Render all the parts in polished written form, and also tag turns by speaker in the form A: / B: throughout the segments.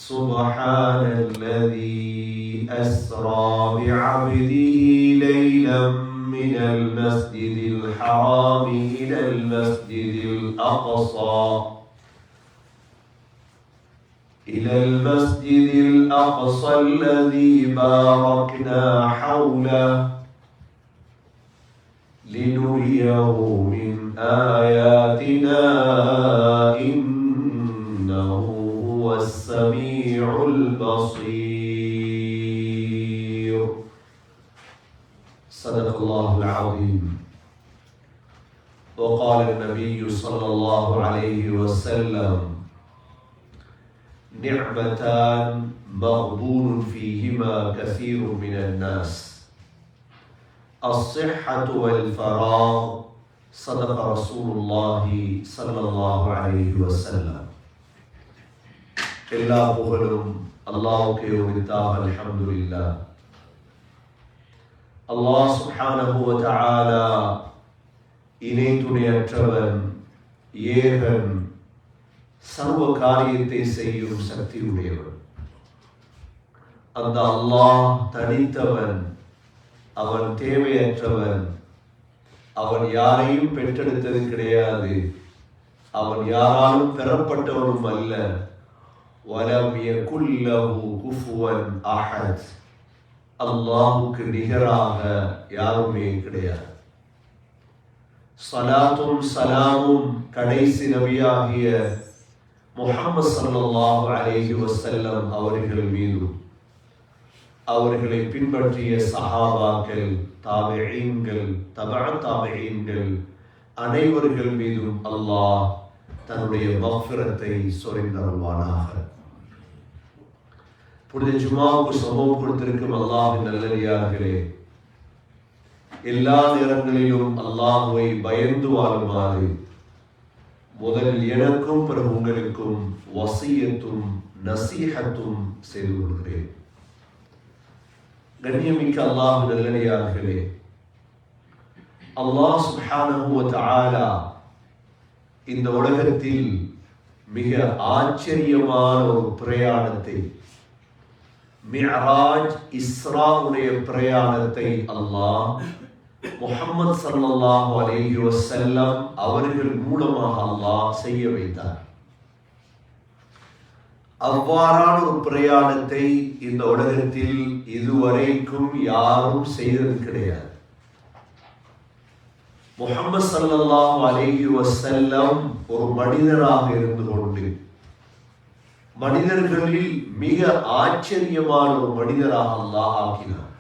A: سبحان الذي أسرى بعبده ليلا من المسجد الحرام إلى المسجد الأقصى الذي باركنا حوله لنريه من آياتنا إنه هو السميع البصير. صدق الله العظيم. وقال النبي صلى الله عليه وسلم: نعمتان مغبون فيهما كثير من الناس، الصحة والفراغ. صدق رسول الله صلى الله عليه وسلم. எல்லா புகழும் அல்லாஹ்வுக்கே உரித்தாக. அல்ஹம்துலில்லாஹ். அல்லாஹ் சுப்ஹானஹு வ தஆலா இணை துணையற்றவன், ஏகன், சர்வ காரியத்தை செய்யும் சக்தி உடையவன். அந்த அல்லாஹ் தனித்தவன், அவன் தேவையற்றவன், அவன் யாரையும் பெற்றெடுத்தது கிடையாது, அவன் யாராலும் பெறப்பட்டவனும் அல்ல. வலம் யகுல் லஹு குஃபுவன் அஹத். அல்லாஹ்வுக்கு நிகராக யாருமே கிடையாது. ஸலாத்தும் ஸலாமும் கடைசி நபியாகிய முஹம்மது ஸல்லல்லாஹு அலைஹி வஸல்லம் அவர்கள் மீதும், அவர்களை பின்பற்றிய சஹாபாக்கள், தாபிஈன்கள், தபஅ தாபிஈன்கள் அனைவர்கள் மீதும் அல்லாஹ் தன்னுடைய மஃபிரத்தை சொரிந்தருள்வானாக. புனித ஜுமாவுக்கு சமூகம் கொடுத்திருக்கும் அல்லாஹ்வின் நல்லடியார்களே, எல்லா நேரங்களிலும் அல்லாஹ்வை பயந்து வாழுமாறு முதலில் எனக்கும் பிறகு உங்களுக்கும் வசியத்தும் நசீஹத்தும் செய்து கொள்கிறேன். கண்ணியமிக்க அல்லாஹ்வின் நல்லடியார்களே, அல்லாஹ் சுப்ஹானஹு வ தஆலா இந்த உலகத்தில் மிக ஆச்சரியமான ஒரு பிரயாணத்தை, மிஅராஜ் இஸ்ராவுடைய பிரயாணத்தை அல்லாஹ் முஹம்மது ஸல்லல்லாஹு அலைஹி வஸல்லம் அவர்கள் மூலமாக அல்லாஹ் செய்ய வைத்தார். அவ்வாறான ஒரு பிரயாணத்தை இந்த உலகத்தில் இதுவரைக்கும் யாரும் செய்தது கிடையாது. முஹம்மது ஸல்லல்லாஹு அலைஹி வஸல்லம் ஒரு மனிதராக இருந்து கொண்டு மனிதர்களில் மிக ஆச்சரியமான ஒரு மனிதராக அல்லாஹ் ஆக்கினார்.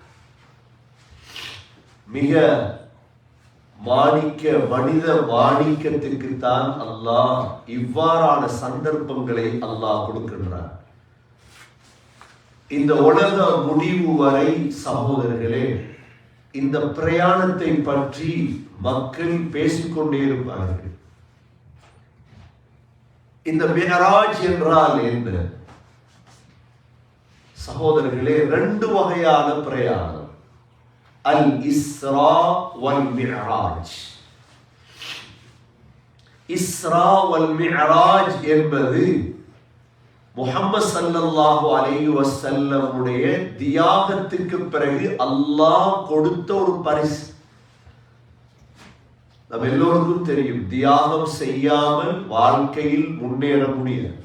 A: மிக மனித மாணிக்கத்திற்குத்தான் அல்லாஹ் இவ்வாறான சந்தர்ப்பங்களை அல்லாஹ் கொடுக்கின்றார். இந்த உலக முடிவு வரை சகோதரர்களே, இந்த பிரயாணத்தை பற்றி மக்கள் பேசிக்கொண்டே இருப்பார்கள். இந்த மிஅராஜ் என்றால் என்ன சகோதரர்களே? ரெண்டு வகையான பிரயாணம், அல் இஸ்ரா வல் மிஅராஜ். இஸ்ரா வல் மிஅராஜ் என்பது முஹம்மது ஸல்லல்லாஹு அலைஹி வஸல்லமுடைய தியாகத்துக்கு பிறகு அல்லாஹ் கொடுத்த ஒரு பரிசு. நம்ம எல்லோருக்கும் தெரியும், தியாகம் செய்யாமல் வாழ்க்கையில் முன்னேற முடியாது.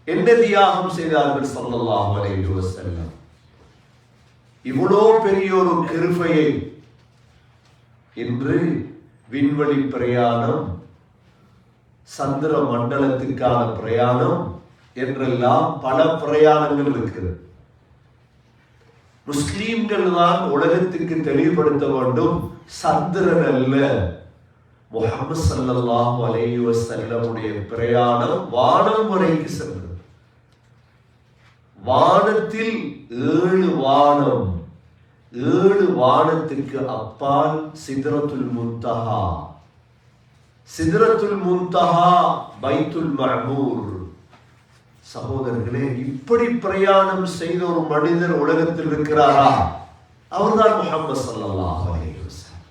A: என்ன தியாகம் செய்தார்கள் ஸல்லல்லாஹு அலைஹி வஸல்லம்? இவ்வளோ பெரிய ஒரு கிருபையை இன்று விண்வெளி பிரயாணம், சந்திர மண்டலத்துக்கான பிரயாணம் என்றெல்லாம் பல பிரயாணங்கள் இருக்கிறது. முஸ்லீம்கள் தான் உலகத்துக்கு தெளிவுபடுத்த வேண்டும், சந்திரன் அல்ல, முஹம்மது ஸல்லல்லாஹு அலைஹி வஸல்லமுடைய பிரயாணம் வானம் வரைக்கு சென்றது. வானத்தில் 7 வானம், 7 வானத்துக்கு அப்பால் சிதறத்துல் முன்தஹா. சிதறத்துல் முன்தஹா பைத்துல் மஅமூர். சகோதரர்களே, இப்படி பிரயாணம் செய்த ஒரு மனிதர் உலகத்தில் இருக்கிறாரா? அவர்தான் முஹம்மது ஸல்லல்லாஹு அலைஹி வஸல்லம்.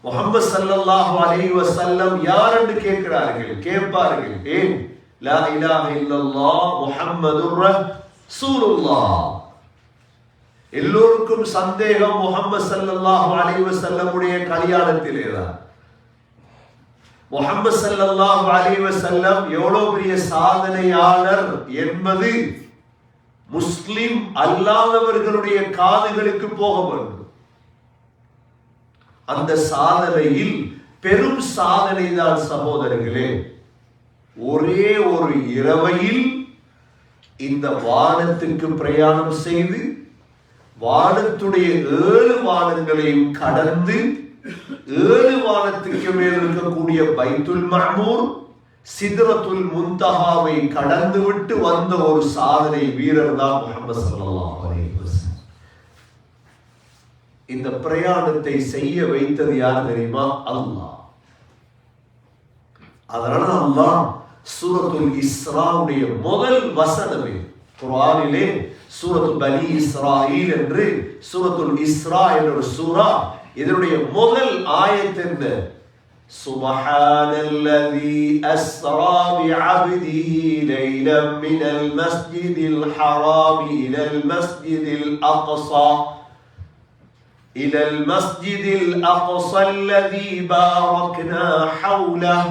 A: முஹம்மது ஸல்லல்லாஹு அலைஹி வஸல்லம் யார் என்று கேட்பார்கள். ஏன்? லா இலாஹ இல்லல்லாஹ் முஹம்மதுர் ரசூலுல்லாஹ். எல்லோருக்கும் சந்தேகம் முஹம்மது ஸல்லல்லாஹு அலைஹி வஸல்லமுடைய கல்யாணத்திலே தான். முஹம்மது ஸல்லல்லாஹு அலைஹி வஸல்லம் எவ்வளவு பெரிய சாதனையாளர் என்பது முஸ்லிம் அல்லாதவர்களுடைய காதுகளுக்கு போக வேண்டும். அந்த சாதனையில் பெரும் சாதனை தான் சகோதரர்களே, ஒரே ஒரு இரவையில் இந்த வானத்துக்கு பிரயாணம் செய்து வானத்துடைய 7 வானங்களையும் கடந்து 7 வானத்துக்கு மேல் இருக்கக்கூடிய பைத்துல் மஅமூர் சித்ரத்துல் முன்தஹாவை கடந்து விட்டு வந்த ஒரு சாதனை வீரர் தான் முஹம்மது ஸல்லல்லாஹு அலைஹி வஸல்லம். இந்த பிரயாணத்தை செய்ய வைத்தது யார் தெரியுமா? அல்லாஹ். அதனால அல்லாஹ் சூரத்துல் இஸ்ராவுடைய முதல் வசனமே குர்ஆனிலே சூரத்து பனி இஸ்ராயில் என்று சூரத்துல் இஸ்ரா என்ற ஒரு சூரா, இதனுடைய முதல் ஆயத் என்ன? சுப்ஹானல்லதி அஸ்ரா பிஅப்திஹி லைலன் மினல் மஸ்ஜிதில் ஹராமி இலல் மஸ்ஜிதில் அக்ஸா இலல் மஸ்ஜிதில் அக்ஸா அல்லதி பாரக்னா ஹவ்லஹு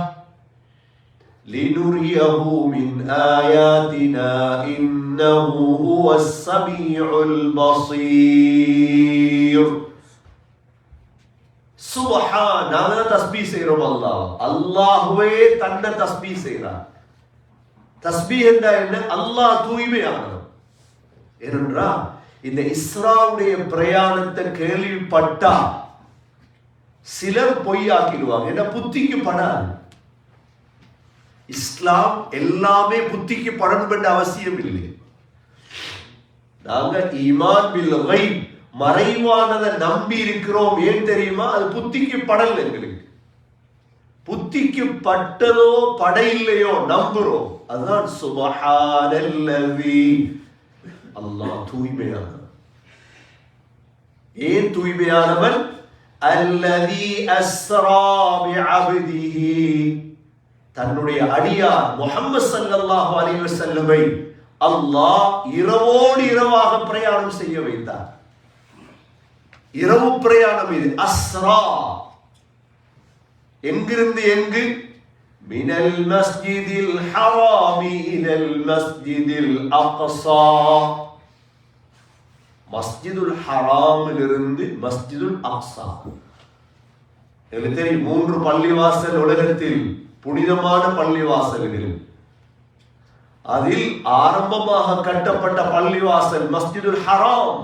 A: لنريه من آياتنا إنه هو السميع البصير. சுப்ஹான், நாங்க தஸ்பீஹ் செய்றோம். அல்லாஹ்வே தன்னை தஸ்பீஹ் செய்றார். தஸ்பீஹ் என்றால் என்ன? அல்லாஹ் தூய்மையானவர். ஏனென்றால் இந்த இஸ்ராவுடைய பிரயாணத்தை கேள்விப்பட்டா சிலர் பொய்யாக்கிடுவாங்க. என்ன? புத்திக்கு படாது. இஸ்லாம் எல்லாமே புத்திக்கு படணும் என்ற அவசியம் இல்லை. நாங்க ஈமான் பில் கைப், மறைவானதை நம்பி இருக்கிறோம். ஏன் தெரியுமா? அது புத்திக்கு படல. எங்களுக்கு புத்திக்கு பட்டதோ பட இல்லையோ நம்புறோம். அதுதான் சுப்ஹானல்லதி. அல்லாஹ் தூய்மையானவன். ஏன் தூய்மையானவன்? அல்லதி அஸ்ரா பிஅப்திஹி, தன்னுடைய அடியார் முஹம்மது ஸல்லல்லாஹு அலைஹி வஸல்லமை அல்லாஹ் இரவோடு இரவாக பிரயாணம் செய்ய வைத்தார். இரவு பிரயாணம் இது. அஸ்ரா எங்கிருந்து எங்கு? மினல் மஸ்ஜிதில் ஹராமி இலல் மஸ்ஜிதில் அக்ஸா. மஸ்ஜிதுல் ஹராமிலிருந்து மஸ்ஜிதுல் அக்ஸா. எனக்கு தெரியும் 3 பள்ளிவாசல் உலகத்தில் புனிதமான பள்ளிவாசல்கள். அதில் ஆரம்பமாக கட்டப்பட்ட பள்ளிவாசல் மஸ்ஜிதுல் ஹராம்.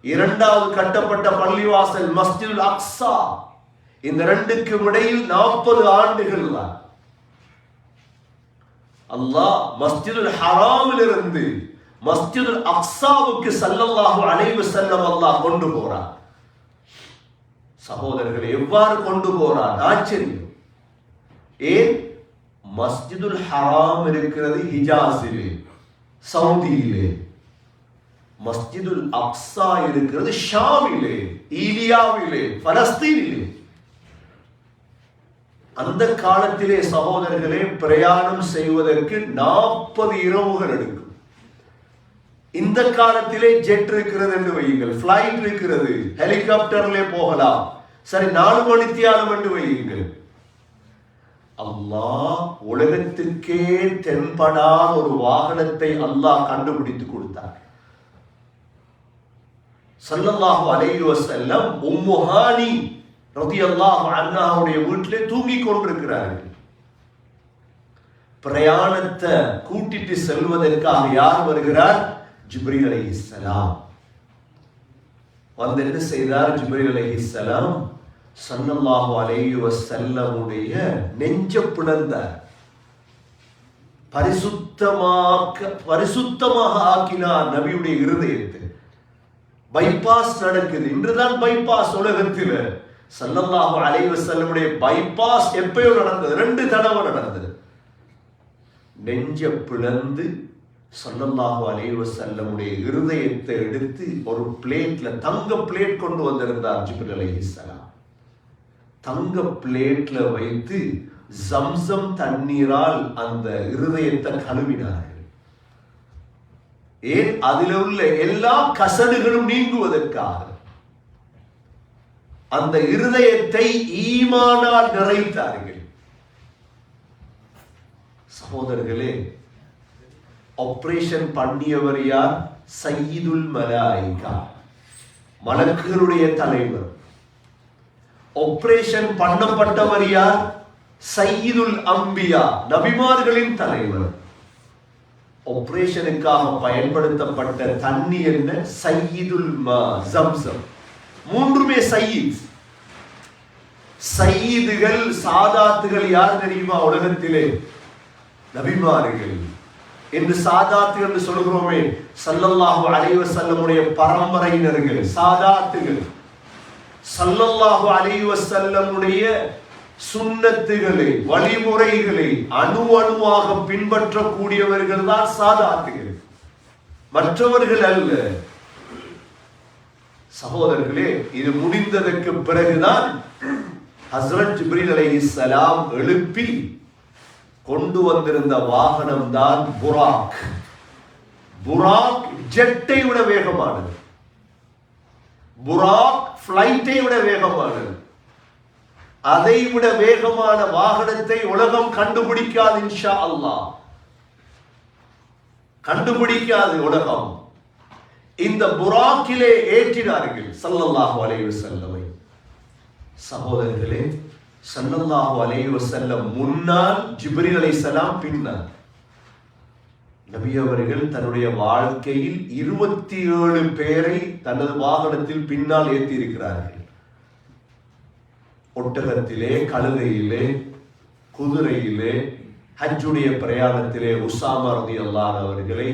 A: இரண்டாவது கட்டப்பட்ட பள்ளிவாசல் மஸ்ஜிதுல் அக்ஸா. இந்த ரெண்டுக்கும் இடையில் 40 ஆண்டுகள் தான். அல்லாஹ் மஸ்ஜிதுல் ஹராமிலிருந்து மஸ்ஜிதுல் அக்ஸாவுக்கு ஸல்லல்லாஹு அலைஹி வஸல்லம் அல்லாஹ் கொண்டு போறார். சகோதரர்களை, எவ்வாறு கொண்டு போறார்? ஆச்சரியம். ஏன்? மஸ்ஜிதுல் ஹராம் இருக்கிறது ஹிஜாஸிலே, சவுதியிலே. மஸ்ஜிதுல் அக்ஸா இருக்கிறது ஷாமிலே, ஈலியாவிலே, பலஸ்தீனிலே. அந்த காலத்திலே சகோதரர்களே பிரயாணம் செய்வதற்கு 40 இரவுகள் எடுக்கும். இந்த காலத்திலே ஜெட் இருக்கிறது என்று வையுங்கள், பிளைட் இருக்கிறது, ஹெலிகாப்டர்லே போகலாம். சரி, 4 மணித்தியாலம் என்று வையுங்கள். அல்லாஹ் உலகத்துக்கே தென்படாத ஒரு வாகனத்தை அல்லாஹ் கண்டுபிடித்து கொடுத்தார். ஸல்லல்லாஹு அலைஹி வஸல்லம் உம்மு ஹானி ரலியல்லாஹு அன்ஹாவுடைய வீட்டிலே தூங்கிக் கொண்டிருக்கிறார்கள். பிரயாணத்தை கூட்டிட்டு செல்வதற்காக யார் வருகிறார்? ஜிப்ரீல் அலைஹிஸ்ஸலாம். வந்து என்ன செய்தார்? ஜிப்ரீல் அலைஹிஸ்ஸலாம் ஸல்லல்லாஹு அலைஹி வஸல்லமுடைய நெஞ்ச பிளந்தார். பரிசுத்தமாக ஆக்கினார் நபியுடைய இருதயத்தை. பைபாஸ் நடக்குது. இன்றுதான் பைபாஸ் உலகத்தில். ஸல்லல்லாஹு அலைஹி வஸல்லமுடைய பைபாஸ் எப்பயோ நடந்தது, 2 தடவை நடந்தது. நெஞ்ச பிளந்து ஸல்லல்லாஹு அலைஹி வஸல்லமுடைய இருதயத்தை எடுத்து ஒரு பிளேட்ல, தங்க பிளேட் கொண்டு வந்திருந்தார் ஜிப்ரீல் அலைஹிஸ்ஸலாம். தங்க பிளேட்ல வைத்து ஜம்சம் தண்ணீரால் அந்த இருதயத்தை கழுவினார்கள். ஏன்? அதில் உள்ள எல்லா கசடுகளும் நீங்குவதற்காக. அந்த இருதயத்தை ஈமானால் நிறைத்தார்கள். சகோதரர்களே, ஆபரேஷன் பண்ணியவர் யார்? சய்யிதுல் மலாயிகா, மலக்குகளுடைய தலைவர். ஆபரேஷன் பண்ணப்பட்டவர் யார்? சய்யிதுல் அம்பியா, நபிமார்களின் தலைவர். ஆபரேஷனுக்காக பயன்படுத்தப்பட்ட தண்ணி என்ன? சய்யிதுல் மா, ஜம்சம். மூன்றுமே சய்யித். சய்யிதுகள், சாதாத்துகள் யார் தெரியுமா உலகத்திலே? நபிமார்கள். என்று சாதாத்துகள் என்று சொல்கிறோமே, ஸல்லல்லாஹு அலைஹி வஸல்லமுடைய பரம்பரையினர்கள் சாதாத்துகள். ஸல்லல்லாஹு அலைஹி வஸல்லமுடைய சுன்னத்துகளை, வழிமுறைகளை அணுவாக பின்பற்றக்கூடியவர்கள் தான் சாதாத்துகள், மற்றவர்கள் அல்ல. சகோதரர்களே, இது முடிந்ததற்கு பிறகுதான் ஹஸ்ரத் ஜிப்ரீல் அலைஹிஸ்ஸலாம் எழுப்பி கொண்டு வந்திருந்த வாகனம் தான் புராக். புராக் ஜெட்டை விட வேகமானது. புராக் பிளைட்டை விட வேகமானது. அதை விட வேகமான வாகனத்தை உலகம் கண்டுபிடிக்காது இன்ஷா அல்லாஹ். கண்டுபிடிக்காது உலகம். இந்த புராக்கிலே ஏற்றினார்கள் ஸல்லல்லாஹு அலைஹி வஸல்லம். சகோதரர்களே, ஸல்லல்லாஹு அலைஹி வஸல்லம் முன்னால், ஜிப்ரீல் அலைஹிஸ்ஸலாம் பின்னால். நபி அவர்கள் தன்னுடைய வாழ்க்கையில் 27 பேரை தனது வாகனத்தில் பின்னால் ஏற்றி இருக்கிறார்கள். ஒட்டகத்திலே, கழுதையிலே, குதிரையிலே, ஹஜ்ஜுடைய பிரயாணத்திலே உஸாமா ரலியல்லாஹு அவர்களை,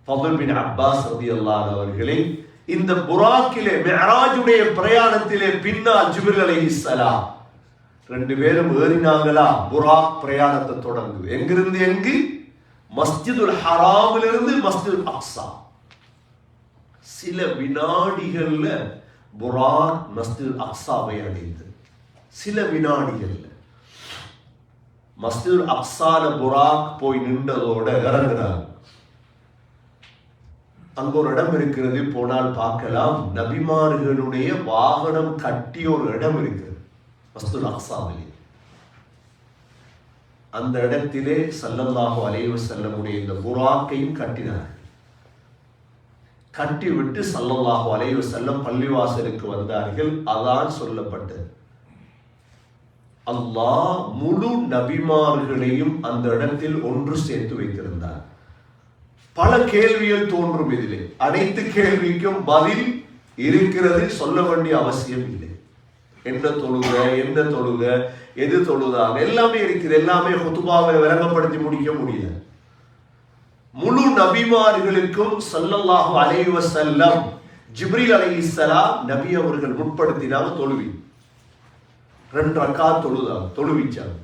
A: ஃபضல் பின் அப்பாஸ் ரலியல்லாஹு அவர்களை, இந்த புராக்கிலே மிஅராஜுடைய பிரயாணத்திலே பின்னால் ஜிப்ரீல் அலைஹிஸ்ஸலாம் 2 பேரும் ஏறினாங்களா? புராக் பிரயாணத்தை தொடங்குது. எங்கிருந்து எங்கு? மஸ்ஜிதுல் ஹராமிலிருந்து மஸ்ஜிதுல் அக்ஸா. சில வினாடிகள்ல புராக் மஸ்ஜிதுல் அக்ஸாவை அடைந்தது. சில வினாடிகள்ல மஸ்ஜிதுல் அக்ஸால புராக் போய் நின்றதோட இறங்குறாங்க. அங்க ஒரு இடம் இருக்கிறது, போனால் பார்க்கலாம். நபிமார்களுடைய வாகனம் கட்டிய ஒரு இடம் இருக்கிறது மஸ்ஜிதுல் அக்ஸாவிலே. அந்த இடத்திலே ஸல்லல்லாஹு அலைஹி வஸல்லமுடைய இந்த புராக்கையும் கட்டினார்கள். கட்டிவிட்டு ஸல்லல்லாஹு அலைஹி வஸல்லம் பள்ளிவாசலுக்கு வந்தார்கள். அதான் சொல்லப்பட்டது. அல்லாஹ் முழு நபிமார்களையும் அந்த இடத்தில் ஒன்று சேர்த்து வைத்திருந்தார். பல கேள்விகள் தோன்றும் இதிலே. அனைத்து கேள்விக்கும் பதில் இருக்கிறது, சொல்ல வேண்டிய அவசியம் இல்லை. என்ன தொழுக, என்ன தொழுக, எது தொழுதாங்க, எல்லாமே இருக்குது. எல்லாமே ஹுதுபாவை விளங்கப்படுத்தி முடிக்க முடியாது. முழு நபிமார்களுக்கும் ஸல்லல்லாஹு அலைஹி வஸல்லம் ஜிப்ரீல் அலைஹிஸ்ஸலாம் நபி அவர்கள் முற்படுத்தினாங்க தொழுவி. 2 ரக்காத் தொழுதாங்க, தொழுவிச்சாங்க.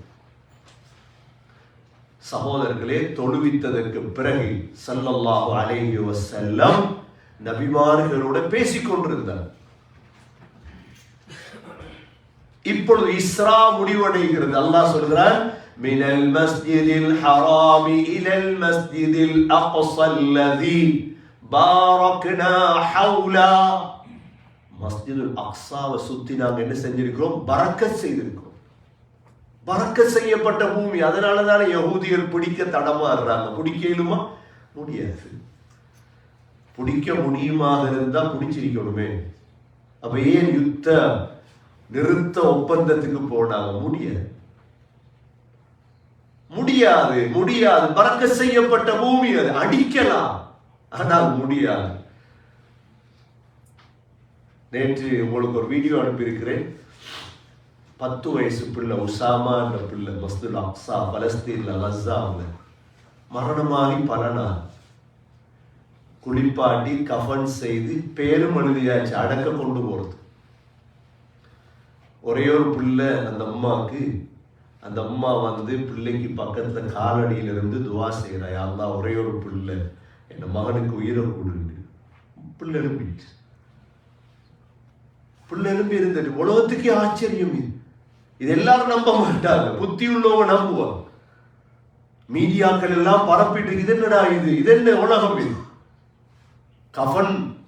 A: சகோதரர்களே, தொழுவித்ததற்கு பிறகு ஸல்லல்லாஹு அலைஹி வஸல்லம் நபிமார்களோட பேசிக் கொண்டிருந்தார். இப்பொழுது இஸ்ரா முடிவடைகிறது. அல்லாஹ் சொல்கிறான், மினல் மஸ்ஜிதில் ஹராமி இலல் மஸ்ஜிதில் அக்ஸல்லதி பாரக்னா ஹவுலா. மஸ்ஜிதுல் அக்ஸாவை சுத்தி நாங்க என்ன செஞ்சிருக்கிறோம்? பரக்கத் செய்திருக்கிறோம். பரக்கத் செய்யப்பட்ட பூமி. அதனால தானே யஹூதிகள் பிடிக்க தடமாறுறாங்க. பிடிக்க இயலுமா? முடியாது. பிடிக்க முடியுமாக இருந்தா பிடிச்சிருக்கணுமே. அப்ப ஏன் யுத்த நிறுத்த ஒப்பந்தத்துக்கு போனாங்க? முடியாது, முடியாது, முடியாது. பரக்கத் செய்யப்பட்ட பூமி. அது அடிக்கலாம், ஆனால் முடியாது. நேற்று உங்களுக்கு ஒரு வீடியோ அனுப்பியிருக்கிறேன். 10 வயசு பிள்ளை உசாமா என்ற பிள்ளை மஸ்ஜிதுல் அக்ஸா பலஸ்தீன்ல கஸாவில் மரணமாகி பல நாள். குளிப்பாட்டி கஃபன் செய்து பேரும் எழுதியாச்சு, அடக்க கொண்டு போறது. ஒரே ஒரு பிள்ளை அந்த அம்மாவுக்கு. அந்த அம்மா வந்து பிள்ளைக்கு பக்கத்துல காலடியிலிருந்து துவா செய்யறா, யா அல்லாஹ் ஒரே ஒரு பிள்ளை, என் மகனுக்கு உயிரை கொடுங்க. பிள்ளை எழுப்பிட்டு, பிள்ளை எழுப்பி இருந்துட்டு உலகத்துக்கே ஆச்சரியம். இது இது எல்லாரும் நம்ப மாட்டாங்க, புத்தி உள்ளவங்க நம்புவாங்க. மீடியாக்கள் எல்லாம் பரப்பிட்டு இது என்னடா இது என்ன உலகம் இது?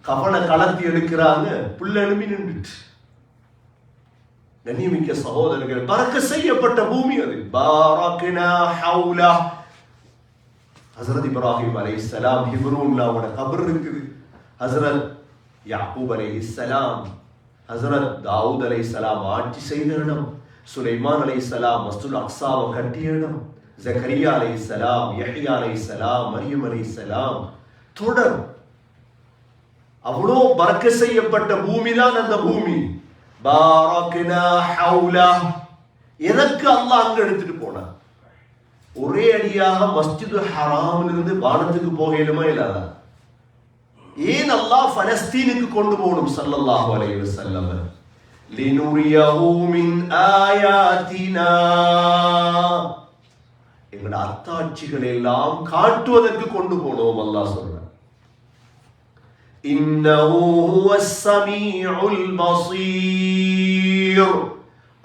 A: கஃனை கலத்தி எடுக்கிறாங்க, புள்ள எழுப்பி நின்றுட்டு. கண்ணியமிக்க சகோதரர்கள், பறக்க செய்யப்பட்ட பூமி அது. பாரக்னா ஹவுலா. ஹஸரத் இப்ராஹிம் அலைஹிஸ்ஸலாம் ஹிப்ரூன்ல அவரோட கபர் இருக்குது. ஹஸரத் யாக்கூப் அலைஹிஸ்ஸலாம், ஹஸரத் தாவூத் அலைஹிஸ்ஸலாம் ஆட்சி செய்த இடம், சுலைமான் அலைஹிஸ்ஸலாம் மஸ்ஜிதுல் அக்ஸாவை கட்டிய இடம், ஜக்கரியா அலைஹிஸ்ஸலாம், யஹ்யா அலைஹிஸ்ஸலாம், மரியம் அலைஹிஸ்ஸலாம், தொடர் அவ்வளோ பறக்க செய்யப்பட்ட பூமி தான் அந்த பூமி. பாரக்னா ஹவுலா. எதற்கு அல்லாஹ் அங்க எடுத்துட்டு போனார்? ஒரே அடியாக மஸ்ஜிது ஹராமில் இருந்து வானத்துக்கு போகலுமா இல்லாதா? ஏன் அல்லாஹ் பலஸ்தீனுக்கு கொண்டு போகணும்? ஸல்லல்லாஹு அலைஹி வஸல்லம் லினுரியஹு மின் ஆயாத்தினா, எங்களோட அத்தாட்சிகள் எல்லாம் காட்டுவதற்கு கொண்டு போனோம். அல்லாஹ் சொல்றார், இன்னஹு ஹுவஸ் ஸமீஉல் பஸீர்.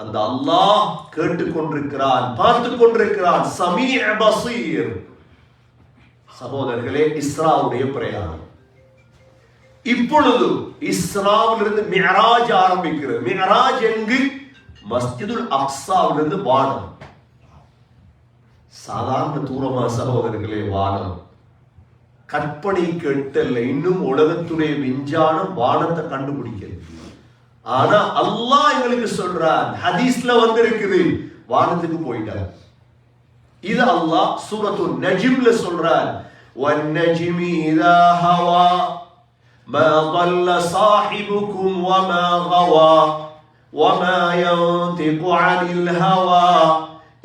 A: அந்த அல்லாஹ் கேட்டுக்கொண்டிருக்கிறான், பார்த்து கொண்டிருக்கிறான். ஸமீஅ் பஸீர். சகோதரர்களே, இஸ்ராவுடைய பிரயாணம் இப்பொழுது இஸ்ராவிலிருந்து மிஅராஜ் ஆரம்பிக்கிறது. மிஅராஜ் எங்கு? மஸ்ஜிதுல் அக்ஸாவிலிருந்து வானம். சாதாரண தூரமா சகோதரர்களே? வானம் கற்பனை கேட்டல்ல. இன்னும் உலகத்துடைய விஞ்ஞானம் வானத்தை கண்டுபிடிக்கிறது. ஆனா அல்லாஹ் எங்களுக்கு சொல்றார், ஹதீஸ்ல வந்து இருக்குது, வானத்துக்கு போயிட்டார். இது அல்லாஹ் சூரத்து நஜ்ம்ல சொல்றார், வன்னஜ்மி இதா ஹவா மா ضل صاحبكم وما غوى وما ينطق عن الهوى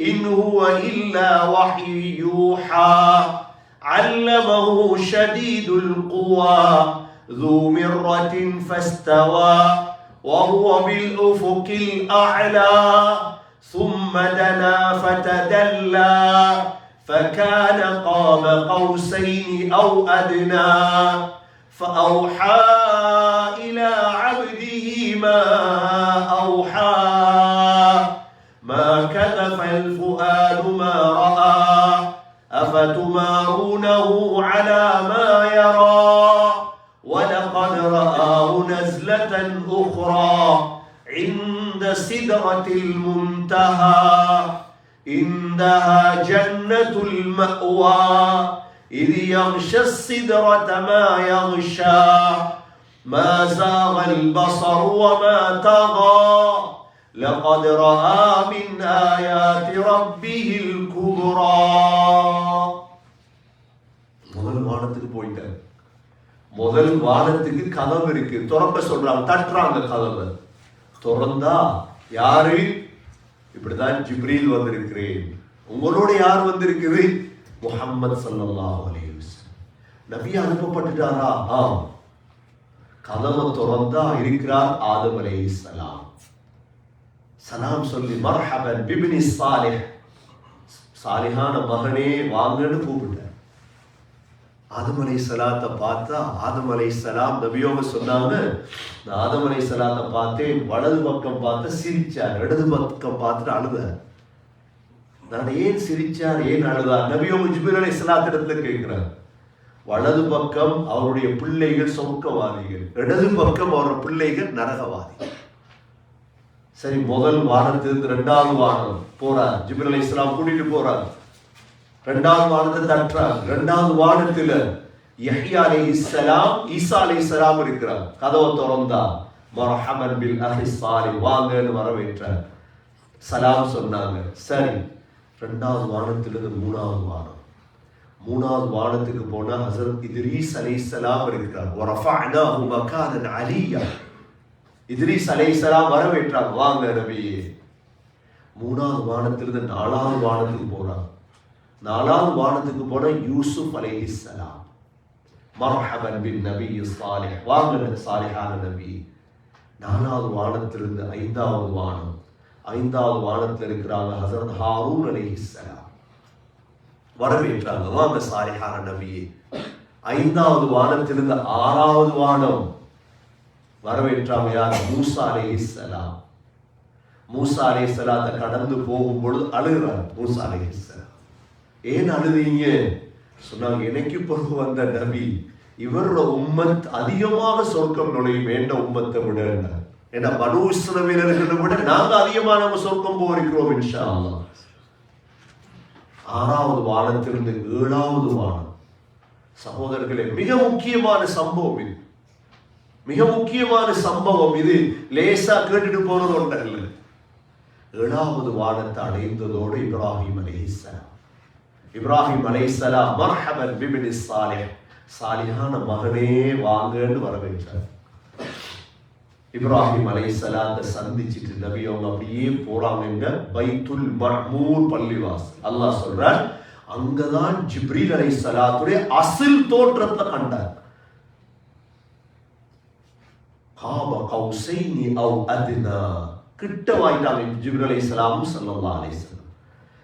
A: إن هو إلا وحي يوحى علمه شديد القوى ذو مرة فاستوى وهو بالأفق الأعلى ثم دنا فتدلى فكان قاب قوسين أو أدنى فأوحى إلى عبده ما أوحى ما كذب الفؤاد ما رأى أفتمارونه على ما يرى ولقد رآه نزلة أخرى عند سدرة المنتهى عندها جنة المأوى إذ يغشى السدرة ما يغشى ما زاغ البصر وما طغى لقد رأى من آيات ربه الكبرى. முதல் வானத்துக்கு போயிட்டார். முதல் வானத்துக்கு கதவு இருக்கு, திறக்க சொல்றாங்க, தட்டுறாங்க கதவை. திறந்தா யாரு? இப்படிதான் ஜிப்ரீல் வந்திருக்கிறேன். உங்களோட யார் வந்திருக்குது? முஹம்மது ஸல்லல்லாஹு அலைஹி வஸல்லம். நபி அனுப்பப்பட்டுட்டாரா? கதவை திறந்தா இருக்கிறார் ஆதம் அலைஹிஸ்ஸலாம். சலாம் சொல்லி மர்ஹபன் பிப்னி சாலிஹ், சாலிஹான மகனே வாங்கன்னு கூப்பிட்டார். ஆதம் அலைஹிஸ்ஸலாத்தை பார்த்தா ஆதம் அலைஹிஸ்ஸலாம் நபியோங்க சொன்னாங்க, நான் ஆதம் அலைஹிஸ்ஸலாத்தை பார்த்தேன், வலது பக்கம் பார்த்து சிரிச்சார், இடது பக்கம் பார்த்துட்டு அழுதார். நான் ஏன் சிரிச்சார், ஏன் அழுதார்? நபியோங்க ஜிப்ரீல் அலைஹிஸ்ஸலாத்திடத்துல கேட்கிறார். வலது பக்கம் அவருடைய பிள்ளைகள் சொர்க்கவாதிகள், இடது பக்கம் அவருடைய பிள்ளைகள் நரகவாதிகள். சரி, முதல் வானத்திலிருந்து இரண்டாவது வானம் போறார், ஜிப்ரீல் அலைஹிஸ்ஸலாம் கூட்டிட்டு போறார். இரண்டாவது வானத்தை தட்டுறார். இரண்டாவது வானத்துல யஹ்யா அலைஹிஸ்ஸலாம், ஈசா அலைஹிஸ்ஸலாம் இருக்கிறார். கதவை திறந்தா மர்ஹபன் பில் அஹி ஸாலிஹ், வாங்கன்னு வரவேற்றார், சலாம் சொன்னாங்க. சரி, இரண்டாவது வானத்திலிருந்து மூணாவது வானம். மூணாவது வானத்துக்கு போனா ஹஸரத் இத்ரீஸ் அலைஹிஸ்ஸலாம் இருக்கிறார். வரஃபஅனாஹு மகானன் அலியா. இத்ரீஸ் அலைஹிஸ்ஸலாம் வரவேற்றார், வாங்க நபியே. மூணாவது வானத்திலிருந்து நாலாவது வானத்துக்கு போறார். நாலாவது வானத்துக்கு போன யூசுப் அலைஹிஸ்ஸலாம், மர்ஹபன் பின் நபி ஸாலிஹ், வாங்க சாலிஹான நபி. நாலாவது வானத்திலிருந்து ஐந்தாவது வானம். ஐந்தாவது வானத்தில் இருக்கிறாங்க ஹஸரத் ஹாரூன் அலைஹிஸ்ஸலாம், வரவேற்றாங்க, வாங்க சாலிஹான நபியே. ஐந்தாவது வானத்திலிருந்து ஆறாவது வானம் வரவேற்றாங்க யார்? மூசா அலைஹிஸ்ஸலாம். மூசா அலைஹிஸ்ஸலாத்தை கடந்து போகும் பொழுது அழுகிறார் மூசா அலைஹிஸ்ஸலாம். ஏன் அழுதீங்க சொன்னாங்க, எனக்கு பிறகு வந்த நபி இவரோட உம்மத் அதிகமாக சொர்க்கம் நுழையும் என்ற உம்மத்தை விட, ஏன்னா பனு இஸ்ரவேலர்களை விட நாங்க அதிகமாக நம்ம சொர்க்கம் போகிறோம் இன்ஷா அல்லாஹ். 6வது வானத்திலிருந்து 7வது வானம். சகோதரர்களே, மிக முக்கியமான சம்பவம் இது, மிக முக்கியமான சம்பவம் இது. லேசா கேட்டுட்டு போறது ஒன்றல்ல. 7வது வானத்தை அடைந்ததோடு இப்ராஹிம் அலைஹிஸ்ஸலாம் மர்ஹபன் பிபினி சாலிஹ், சாலிஹான மகனே வாங்கன்னு வரவேற்றார். இப்ராஹிம் அலைஹிஸ்ஸலாத்தை சந்திச்சிட்டு நபி அவங்க அப்படியே போறாங்க பைத்துல் மஅமூர் பள்ளிவாசல். அல்லாஹ் சொல்றார், அங்கதான் ஜிப்ரீல் அலைஹிஸ்ஸலாத்துடைய அசில் தோற்றத்தை கண்டார். காப கௌசைனி அவ் அத்னா, கிட்ட வாயிட்டாங்க ஜிப்ரீல் அலைஹிஸ்ஸலாம் ஸல்லல்லாஹு அலைஹி வஸல்லம்.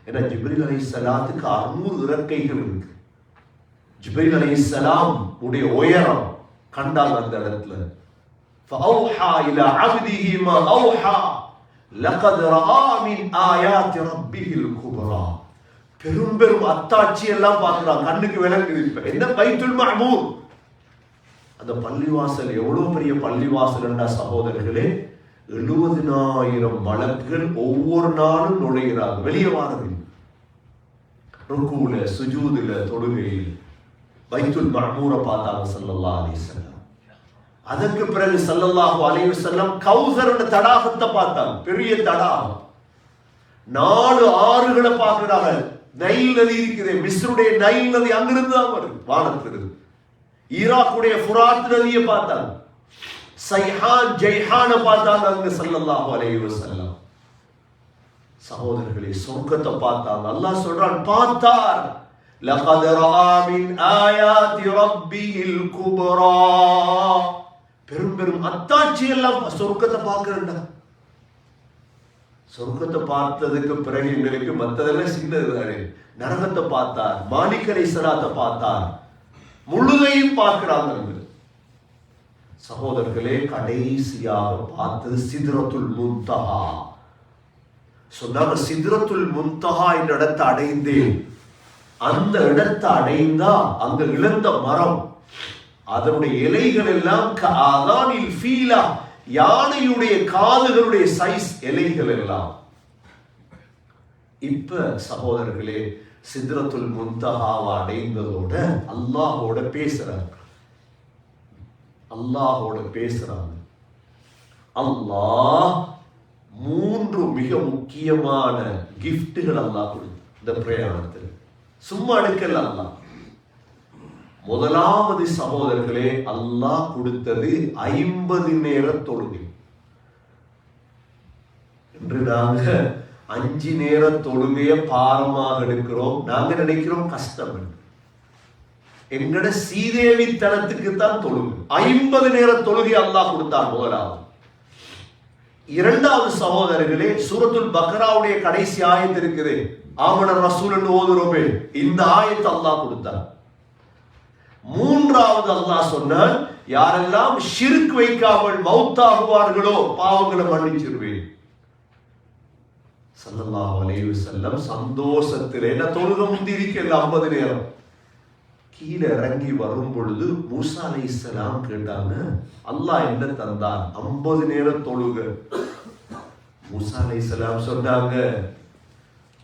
A: ஏன்னா ஜிப்ரீல் அலைஹிஸ்ஸலாத்துக்கு 600 இறக்கைகள் இருக்கு. ஜிப்ரீல் அலைஹிஸ்ஸலாம் உடைய உயரம் கண்டாங்க அந்த இடத்துல. فأوحى إلى عبده ما أوحى لقد رأى من آيات ربه الكبرى. பெரும் பெரும் அத்தாட்சி எல்லாம் பார்க்கிறான், கண்ணுக்கு விளங்குது. என்ன பைத்துல் மஅமூர், அந்த பள்ளிவாசல் எவ்வளவு பெரிய பள்ளிவாசல் என்றா சகோதரர்களே, 70,000 மலக்குகள் ஒவ்வொரு நாளும் நுழைகிறாங்க, வெளியே வாரது. ருக்கூல சுஜூதுல தொழுகையில் பைத்துல் மஅமூரை பார்த்தாங்க ஸல்லல்லாஹு அலைஹி வஸல்லம். அதற்கு பிறகு ஸல்லல்லாஹு அலைஹி வஸல்லம் கௌசர் தடாகத்தை பார்த்தாங்க, பெரிய தடாகம். 4 ஆறுகளை பார்க்கிறாங்க. நைல் நதி இருக்குது, மிஸ்ருடைய நைல் நதி அங்கிருந்து தான் வருது வானத்திலிருந்து. ஈராக்குடைய ஃபுராத் நதியை பார்த்தாங்க, சைஹான் ஜைஹான பார்த்தாங்க அங்க ஸல்லல்லாஹு அலைஹி வஸல்லம். சகோதரர்களே, சொர்க்கத்தை பார்த்தாங்க. அல்லாஹ் சொல்றான், பார்த்தார். லகத் ரஆ மின் ஆயாதி ரப்பில் குப்ரா, பெரும் பெரும் அத்தாட்சி எல்லாம் சொர்க்கத்தை பார்க்கிறேன்டா. சொர்க்கத்தை பார்த்ததுக்கு பிறகு எங்களுக்கு மற்றதெல்லாம் சின்னது. நரகத்தை பார்த்தார், மாலிக் அலைஹிஸ்ஸலாத்தை பார்த்தார், முழுதையும் பார்க்கிறாங்க. சகோதரர்களே, கடைசியாக பார்த்தது சித்ரத்துல் முன்தஹா. சொன்னாங்க, சித்ரத்துல் முன்தஹா என்ற இடத்தை அடைந்தேன். அந்த இடத்தை அடைந்தா அங்க இழந்த மரம், அதனுடைய இலைகள் எல்லாம் அதானில் ஃபீலா, யானையுடைய காதுகளுடைய சைஸ் இலைகள் எல்லாம். இப்ப சகோதரர்களே, சித்ரத்துல் முன்தஹாவை அடைந்ததோட அல்லாஹோட பேசுறாங்க. அல்லாஹோட பேசுறாங்க. அல்லாஹ் 3 மிக முக்கியமான கிஃப்ட்டுகள் அல்லாஹ் கொடுத்து இந்த பிரயாணத்தில் சும்மா எடுக்கல. அல்லாஹ் முதலாவது சகோதரர்களே, அல்லாஹ் கொடுத்தது 50 நேர தொழுகை. என்று நாங்க 5 நேர தொழுகைய பாரமாக எடுக்கிறோம். நாங்க நினைக்கிறோம் கஷ்டம். எங்கட சீதேவி தனத்துக்கு தான் தொழுகை. 50 நேர தொழுகை அல்லாஹ் கொடுத்தார் முதலாவது. இரண்டாவது சகோதரர்களே, சூரத்துல் பக்ராவுடைய கடைசி ஆயத்து இருக்குது, ஆமன ரசூல் ஓதுறோமே, இந்த ஆயத்தை அல்லாஹ் கொடுத்தார். மூன்றாவது அல்லாஹ் சொன்னான், யாரெல்லாம் ஷிர்க் வைக்காமல் மௌத்தாகுவார்களோ பாவங்களை மன்னிச்சிருவேன். ஸல்லல்லாஹு அலைஹி வஸல்லம் சந்தோஷத்திலே தொழுகை முந்திரிக்கல 50 நேரம். கீழே இறங்கி வரும் பொழுது மூசா அலைஹிஸ்ஸலாம் கேட்டாங்க, அல்லாஹ் என்ன தந்தான்? 50 நேரம் தொழுகை. மூசா அலைஹிஸ்ஸலாம் சொன்னாங்க,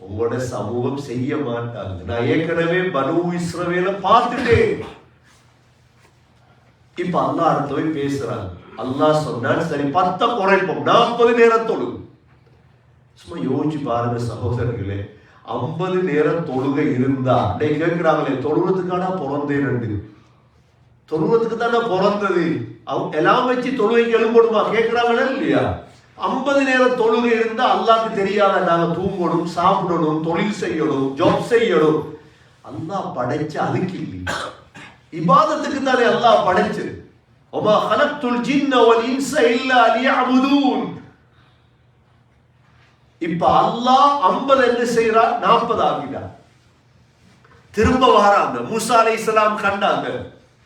A: உங்களோட சமூகம் செய்ய மாட்டாங்க, நான் ஏற்கனவே பனு இஸ்ரவேல பார்த்துட்டேன். இப்ப அல்லாஹ் அடுத்து போய் பேசுறாங்க. அல்லாஹ் சொன்னான், சரி 10 குறைப்போம், 40 நேரம் தொழுகு. சும்மா யோசிச்சு பாருங்க சகோதரர்களே, 50 நேரம் தொழுகை இருந்தா கேட்கிறாங்களே, தொழுவதுக்கான பிறந்தேன், தொழுவதுக்கு தானே பிறந்தது, எல்லாம் வச்சு தொழுகைக்கு எழும்படுமா கேட்கிறாங்களே இல்லையா? 50 நேரம் தொழுகை இருந்தா அல்லாஹ்க்கு தெரியாத நாங்க தூங்கணும், சாப்பிடணும், தொழில் செய்யணும், ஜாப் செய்யணும். அல்லாஹ் படைச்ச அதுக்கு இல்லை, இபாதத்துக்கு தானே அல்லாஹ் படைச்சு. வமா ஹலக்துல் ஜின்ன வல் இன்ஸ இல்லா லியஅபுதூன். இப்ப அல்லாஹ் 50 என்ன செய்யறார்? 40 ஆகிட்டார். திரும்ப வராங்க. மூசா அலைஹிஸ்ஸலாம் கண்டாங்க,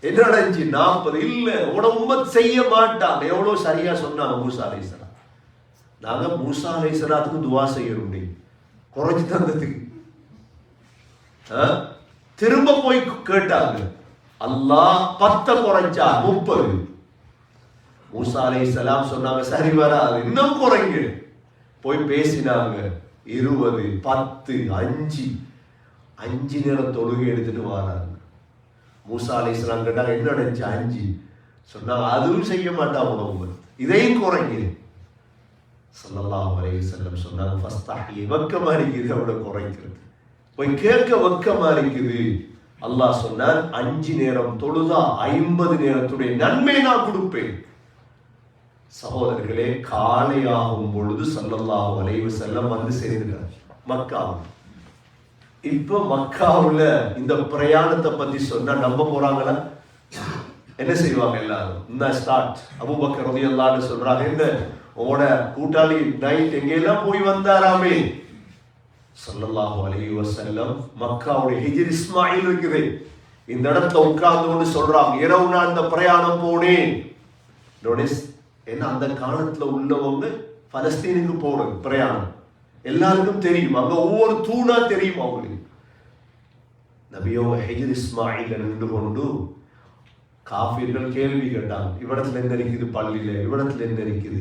A: என்ன நடந்துச்சு? 40 இல்ல, உட உம்மத் செய்ய மாட்டாங்க. எவ்வளவு சரியா சொன்னாங்க மூசா அலைஹிஸ்ஸலாம். நாங்க மூசா அலைஹிஸ்ஸலாத்துக்கு துவா செய்யணும், குறைஞ்சு தந்ததுக்கு. திரும்ப போய் கேட்டாங்க, அல்லாஹ் 10 குறைச்சா 30. மூசா அலைஹிஸ்ஸலாம் சொன்னாங்க சரி வராது, இன்னும் குறைங்க. போய் பேசினாங்க 20, 10, 5 நேரம் தொழுகை எடுத்துட்டு வராங்க. மூசா அலைஹிஸ்ஸலாம் கேட்டாங்க என்ன நினைச்சு 5 சொன்னாங்க, அதுவும் செய்ய மாட்டாங்க உணவு, இதையும் குறைங்க. ஸல்லல்லாஹு அலைஹி வஸல்லம் சொன்னாங்க ஃபஸ்தஹி, வெக்கமா இருக்குது அவளை குறைக்கிறது, போய் கேட்க வெக்கமா இருக்குது. அல்லாஹ் சொன்னான் 5 நேரம் தொழுதா 50 நேரத்துடைய நன்மை நான் கொடுப்பேன். சகோதரர்களே, காலையாகும் பொழுது ஸல்லல்லாஹு அலைஹி வஸல்லம் வந்து சேர்ந்தார் மக்கா. இப்ப மக்காவுல இந்த பிரயாணத்தை பத்தி சொன்னா நம்ப போறாங்களா? என்ன செய்வாங்க எல்லாரும்? இந்த ஸ்டார்ட் அபூபக்கர் ரலியல்லாஹு அன்ஹு சொல்றாங்க, என்ன உங்களோட கூட்டாளி நைட் எங்கெல்லாம் போய் வந்தாராமே. ஸல்லல்லாஹு அலைஹி வஸல்லம் மக்காவுடைய ஹிஜ்ர் இஸ்மாயில் இருக்குது, இந்த இடத்துல உட்கார்ந்து கொண்டு சொல்றாங்க, இரவு நான் இந்த பிரயாணம் போனேன். ஏன்னா அந்த காலத்துல உள்ளவங்க பலஸ்தீனுக்கு போறது பிரயாணம் எல்லாருக்கும் தெரியும், அங்க ஒவ்வொரு தூணா தெரியும் அவங்களுக்கு. நபியோக ஹிஜ்ர் இஸ்மாயில் நின்று கொண்டு காஃபிர்கள் கேள்வி கேட்டாங்க, இவ்விடத்துல என்ன இருக்குது பள்ளியில, இவ்விடத்துல என்ன இருக்குது.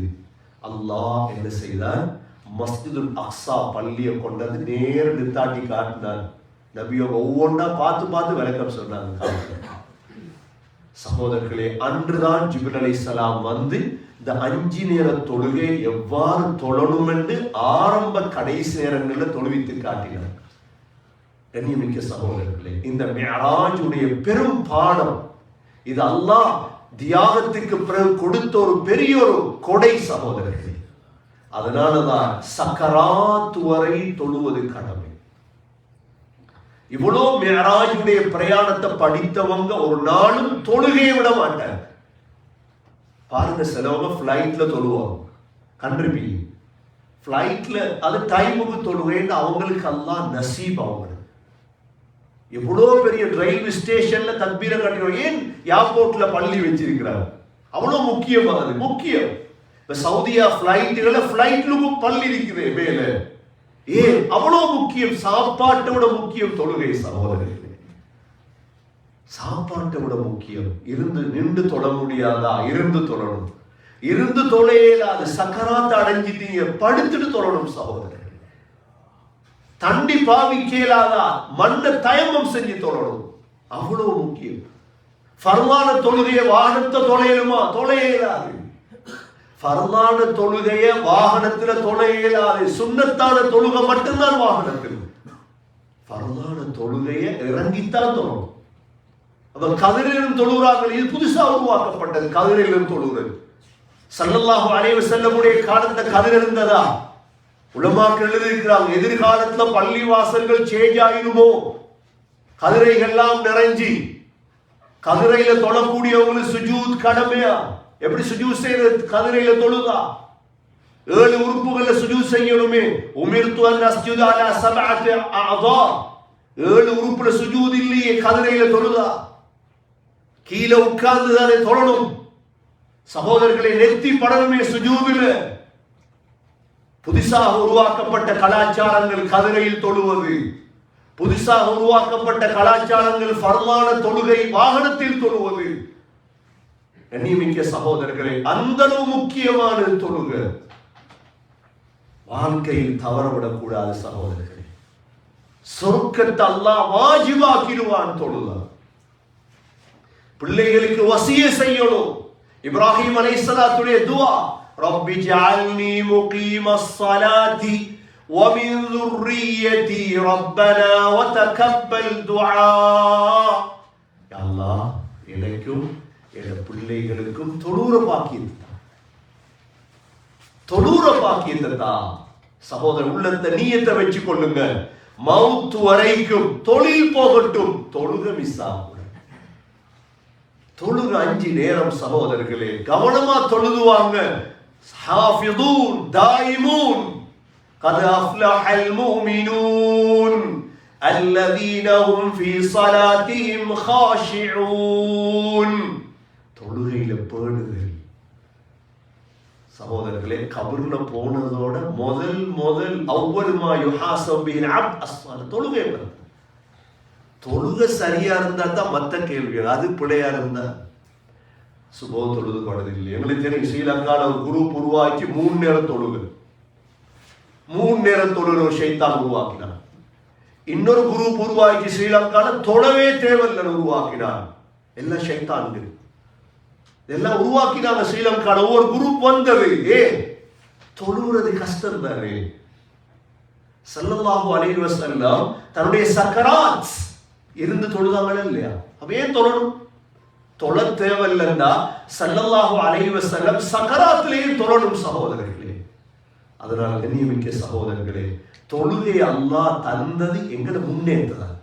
A: அல்லாஹ் என்ன செய்தார், மஸ்ஜிதுல் அக்ஸா பள்ளியை கொண்டது நேர நிறுத்தாட்டி காட்டினார். நபியோக ஒவ்வொன்றா பார்த்து பார்த்து விளக்கம் சொன்னாங்க. சகோதரர்களே, அன்றுதான் ஜிப்ரீல் அலைஹிஸ்ஸலாம் வந்து இந்த 5 நேர தொழுகை எவ்வாறு தொழணும் என்று ஆரம்ப கடைசி நேரங்களில் தொழுவித்து காட்டினார். கண்ணியமிக்க சகோதரர்களே, இந்த மிஅராஜ் உடைய பெரும் பாடம் இது, அல்லாஹ் தியாகத்துக்கு பிறகு கொடுத்த ஒரு பெரிய ஒரு கொடை சகோதரர்களே. அதனாலதான் சக்கராத் வரை தொழுவது கடமை. இவ்வளோ மிஅராஜுடைய பிரயாணத்தை படித்தவங்க ஒரு நாளும் தொழுகையை விட மாட்டாங்க. பாருங்க, சிலவங்க ஃபிளைட்ல தொழுவாங்க, கண்டிருப்பீங்க. ஃபிளைட்ல அது டைமுக்கு தொழுகைன்னு அவங்களுக்கு அல்லாஹ் நசீப். அவங்க எவ்வளோ பெரிய ரயில்வே ஸ்டேஷன்ல தக்பீர கட்டிடுவோம். ஏன் ஏர்போர்ட்ல பள்ளி வச்சிருக்கிறாங்க, அவ்வளோ முக்கியமானது, முக்கியம். இப்ப சவுதியா ஃபிளைட்லுக்கும் பள்ளி இருக்குது மேல, ஏன் அவ்வளோ முக்கியம். சாப்பாட்டை விட முக்கியம் தொழுகை சகோதரர்களே, சாப்பாட்டை விட முக்கியம். இருந்து நின்று தொழ முடியாதா? இருந்து தொழணும். இருந்து தொழையலாது, சக்கராத்தை அடைஞ்சிட்டீங்க, படுத்துட்டு தொழணும் சகோதரர். தண்டி பாவிக்கலாதா, மண்ணை தயமம் செஞ்சு தொழணும், அவ்வளவு முக்கியம். ஃபர்லான தொழுகைய வாகனத்தை தொழையலுமா? தொழையலாது. ஃபர்லான தொழுகைய வாகனத்துல தொழையலாது. சுன்னத்தான தொழுகை மட்டும்தான் வாகனத்தில். ஃபர்லான தொழுகைய இறங்கித்தான் தொழணும். அப்ப கதிரிலும் தொழுகிறார்கள், இது புதுசா உருவாக்கப்பட்டது. கதிரிலும் தொழுகிறது ஸல்லல்லாஹு அலைஹி வஸல்லமுடைய காலத்துல கதிர் இருந்ததா? உலமாக்கள் எழுதியிருக்கிறாங்க, எதிர்காலத்துல பள்ளி வாசல்கள் சேஞ்ச் ஆயிடுமோ, கதிரைகள்லாம் நிறைஞ்சி கதிரையில தொழக்கூடியவங்களுக்கு சுஜூத் கடமையா? எப்படி சுஜூத் செய்யறது? கதிரையில தொழுதா 7 உறுப்புகள்ல சுஜூத் செய்யணுமே. உமிர்து அன் அஸ்ஜுத அலா சப்அத்தி அஅதா, 7 உறுப்புல சுஜூத் இல்லையே, கதிரையில தொழுதா? கீழே உட்கார்ந்து தானே தொழணும் சகோதரர்களை, நெத்தி படணுமே சுஜூதுல. புதுசாக உருவாக்கப்பட்ட கலாச்சாரங்கள் கதிரையில் தொழுவது, புதுசாக உருவாக்கப்பட்ட கலாச்சாரங்கள் ஃபர்லான தொழுகை வாகனத்தில் தொழுவது. கண்ணியமிக்க சகோதரர்களே, அந்த அளவு முக்கியமான தொழுகை வாழ்க்கையில் தவறவிடக்கூடாது சகோதரர்களே. சொர்க்கத்தை அல்லாஹ் வாஜிபாக்கிடுவான் தொழுதா. பிள்ளைகளுக்கு வசிய செய்யணும். இப்ராஹிம் அலைஹிஸ்ஸலாத்துடைய துஆ, ரப்பி ஜஅல்னி முகீமஸ் ஸலாத்தி வ மின் ذُرِّيَّتِي ரப்பனா வ தகப்பல் துஆ. யா அல்லாஹ், எனக்கும் என் பிள்ளைகளுக்கும் தொழுற பாக்கியத்தை தான். சகோதரர், உள்ளத்தை நீயத்தை வச்சு கொள்ளுங்க, மவுத் வரைக்கும் தொழில் போகட்டும், தொழுக மிஸ் ஆகும். தொழுக 5 நேரம் சகோதரர்களே, கவனமா தொழுதுவாங்க. ஹாஃபிதூன் தாயிமூன் قد أفلح المؤمنون الذين هم في صلاتهم خاشعون. தொழுகையில பேணுதல் சகோதரர்களே, கபர்ல போனதோட முதல் அவ்வளமா யுஹாசபின் அப்த் அஸ்ஸால, தொழுகை. தொழுகை சரியா இருந்தா தான் மற்ற கேள்விகள். அது பிழையா இருந்தா சுபோ தொழுது படுதில்லை. எங்களுக்கு தெரியும், ஸ்ரீலங்கால ஒரு குரூப் உருவாக்கி 3 நேரம் தொழுகு, 3 நேரம் தொழுகிற ஒரு ஷைத்தான் உருவாக்கினான். இன்னொரு குரூப் உருவாக்கி ஸ்ரீலங்கால தொழவே தேவையில்லை உருவாக்கினான். எல்லாம் ஷைத்தான்கள் எல்லாம் உருவாக்கினாங்க ஸ்ரீலங்கால. ஒவ்வொரு குரூப் வந்தது. தொழுகிறது கஷ்டம் தானே. ஸல்லல்லாஹு அலைஹி வஸல்லம் தன்னுடைய சக்கராத் இருந்து தொழுதாங்களே இல்லையா? அப்ப ஏன் தொழணும்? தொழ தேவையில்லைன்னா ஸல்லல்லாஹு அலைஹி வஸல்லம் சக்கராத்திலேயும் தொழணும் சகோதரர்களே. அதனால கண்ணியமிக்க சகோதரர்களே, தொழுகை அல்லாஹ் தந்தது எங்களை முன்னேற்றதான்.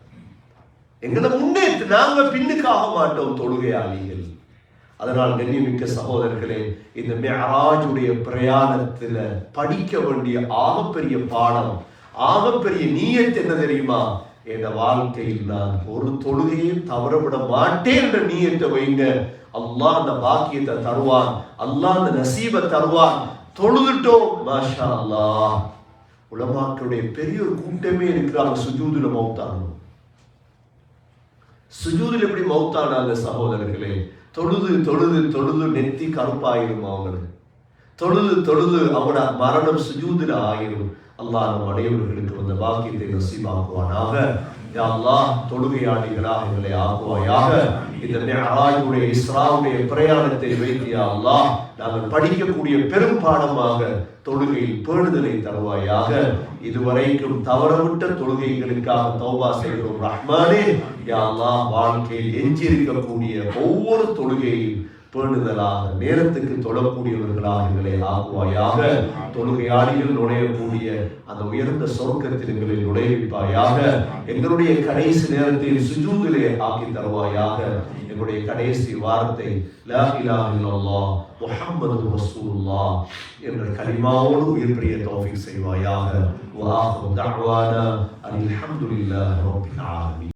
A: எங்களை முன்னேற்று, நாங்க பின்னுக்காக மாட்டோம் தொழுகையாளிகள். அதனால் கண்ணியமிக்க சகோதரர்களே, இந்த மிஅராஜுடைய பிரயாணத்துல படிக்க வேண்டிய ஆகப்பெரிய பாடம், ஆகப்பெரிய நியத் என்ன தெரியுமா? என் வாழ்க்கையில் நான் ஒரு தொழுகையும் தவறவிட மாட்டேன் என்ற நியத்தை வைங்க. அல்லாஹ் அந்த பாக்கியத்தை தருவான், அல்லாஹ் அந்த நசீபை தருவான். தொழுதுட்டோம், மாஷா அல்லாஹ். உலமாக்களுடைய பெரிய ஒரு கூட்டமே இருக்கிறாங்க சுஜூதுல மௌத்தாங்க. சுஜூதுல எப்படி மௌத்தானாங்க சகோதரர்களே? தொழுது தொழுது தொழுது நெத்தி கருப்பாயிரும் அவங்களுக்கு. தொழுது தொழுது அவங்களோட மரணம் சுஜூதுல ஆயிரும். அல்லாஹ் நம் அனைவர்களுக்கு வந்த பாக்கியத்தை நசீபாக்குவானாக. யா அல்லாஹ், தொழுகையாளிகளாக எங்களை ஆக்குவாயாக. இந்த மிஅராஜுடைய இஸ்ராவுடைய பிரயாணத்தை வைத்து யா அல்லாஹ் நாங்கள் படிக்கக்கூடிய பெரும் பாடமாக தொழுகையில் பேணுதலை தருவாயாக. இதுவரைக்கும் தவறவிட்ட தொழுகைகளுக்காக தௌபா செய்கிறோம் ரஹ்மானே. யா அல்லாஹ், வாழ்க்கையில் எஞ்சியிருக்கக்கூடிய ஒவ்வொரு தொழுகையும் பேணுதலாக நேரத்துக்கு தொழக்கூடியவர்களாக எங்களை ஆக்குவாயாக. தொழுகையாளிகள் நுழையக்கூடிய அந்த உயர்ந்த சொர்க்கத்தில் எங்களை நுழைவிப்பாயாக. எங்களுடைய கடைசி நேரத்தில் சுஜூதிலே ஆக்கி தருவாயாக. எங்களுடைய கடைசி வார்த்தை லா இலாஹ இல்லல்லாஹ் முஹம்மது ரசூலுல்லாஹ் என்ற கலிமாவோடு உயிர் பிரிய தௌஃபீக் செய்வாயாக. வ ஆகிரு தஅவானா அல்ஹம்துலில்லாஹி ரப்பில் ஆலமீன்.